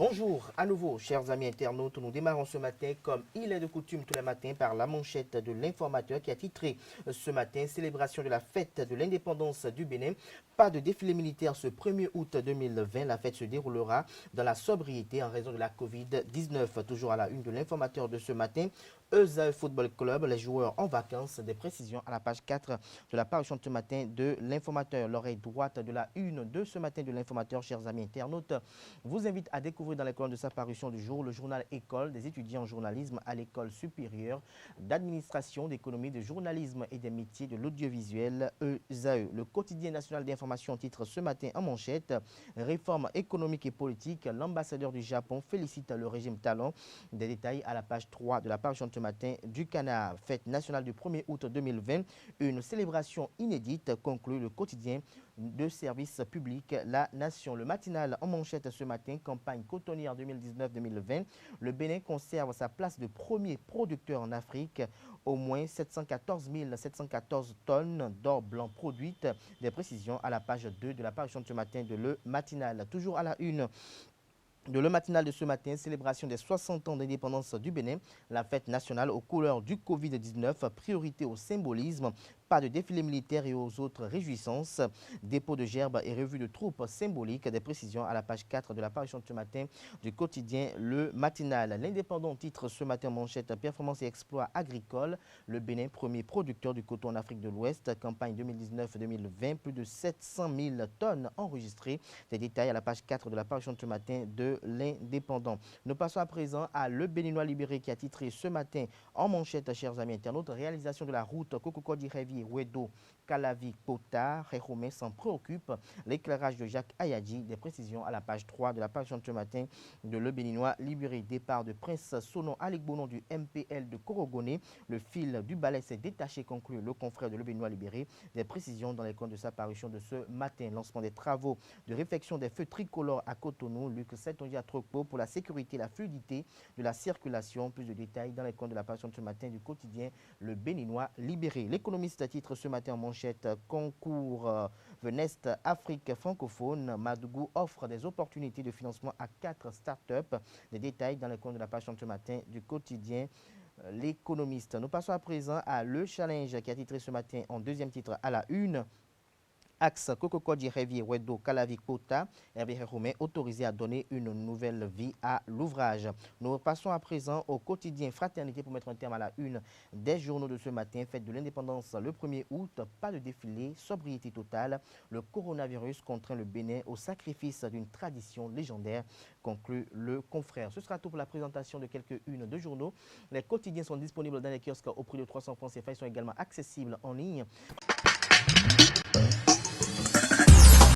Bonjour à nouveau, chers amis internautes. Nous démarrons ce matin, comme il est de coutume tous les matins, par la manchette de l'informateur qui a titré ce matin célébration de la fête de l'indépendance du Bénin. Pas de défilé militaire ce 1er août 2020. La fête se déroulera dans la sobriété en raison de la Covid-19. Toujours à la une de l'informateur de ce matin, ESAE Football Club, les joueurs en vacances. Des précisions à la page 4 de la parution de ce matin de l'informateur. L'oreille droite de la une de ce matin de l'informateur, chers amis internautes, vous invite à découvrir dans les colonnes de sa parution du jour le journal École des étudiants en journalisme à l'école supérieure d'administration, d'économie, de journalisme et des métiers de l'audiovisuel ESAE. Le quotidien national d'information titre ce matin en manchette réforme économique et politique. L'ambassadeur du Japon félicite le régime Talon. Des détails à la page 3 de la parution de ce matin du Canard. Fête nationale du 1er août 2020. Une célébration inédite conclut le quotidien de service public La Nation. Le matinal en manchette ce matin, campagne cotonnière 2019-2020. Le Bénin conserve sa place de premier producteur en Afrique. Au moins 714 714 tonnes d'or blanc produites. Des précisions à la page 2 de la parution de ce matin de Le Matinal. Toujours à la une de Le Matinal de ce matin, célébration des 60 ans d'indépendance du Bénin, la fête nationale aux couleurs du Covid-19, priorité au symbolisme, pas de défilé militaire et aux autres réjouissances, dépôt de gerbes et revue de troupes symboliques, des précisions à la page 4 de la parution de ce matin du quotidien Le Matinal. L'Indépendant titre ce matin manchette performance et exploits agricoles, le Bénin premier producteur du coton en Afrique de l'Ouest, campagne 2019-2020, plus de 700 000 tonnes enregistrées, des détails à la page 4 de la parution de ce matin de L'Indépendant. Nous passons à présent à Le Béninois libéré qui a titré ce matin en manchette, chers amis internautes, réalisation de la route Cococodi-Révi, Ouedo, Calavi, Pota, Réhomé s'en préoccupe. L'éclairage de Jacques Ayadji, des précisions à la page 3 de la parution de ce matin de Le Béninois libéré. Départ de Prince Sonon Aligbonon du MPL de Korogoné. Le fil du balai s'est détaché, conclut le confrère de Le Béninois libéré. Des précisions dans les comptes de sa parution de ce matin. Lancement des travaux de réfection des feux tricolores à Cotonou. Luc Setonji à Trocpo pour la sécurité et la fluidité de la circulation. Plus de détails dans les comptes de la parution de ce matin du quotidien Le Béninois libéré. L'économiste titre ce matin en manchette concours Venest Afrique francophone. Madougou offre des opportunités de financement à 4 startups. Des détails dans les comptes de la parution de ce matin du quotidien L'économiste. Nous passons à présent à Le Challenge qui a titré ce matin en deuxième titre à la une. Axe Cococodi Révi Wedo Calavik Pota, Hervé Roumain autorisé à donner une nouvelle vie à l'ouvrage. Nous passons à présent au quotidien Fraternité pour mettre un terme à la une des journaux de ce matin. Fête de l'indépendance le 1er août, pas de défilé, sobriété totale. Le coronavirus contraint le Bénin au sacrifice d'une tradition légendaire, conclut le confrère. Ce sera tout pour la présentation de quelques-unes de journaux. Les quotidiens sont disponibles dans les kiosques au prix de 300 francs CFA. Ils sont également accessibles en ligne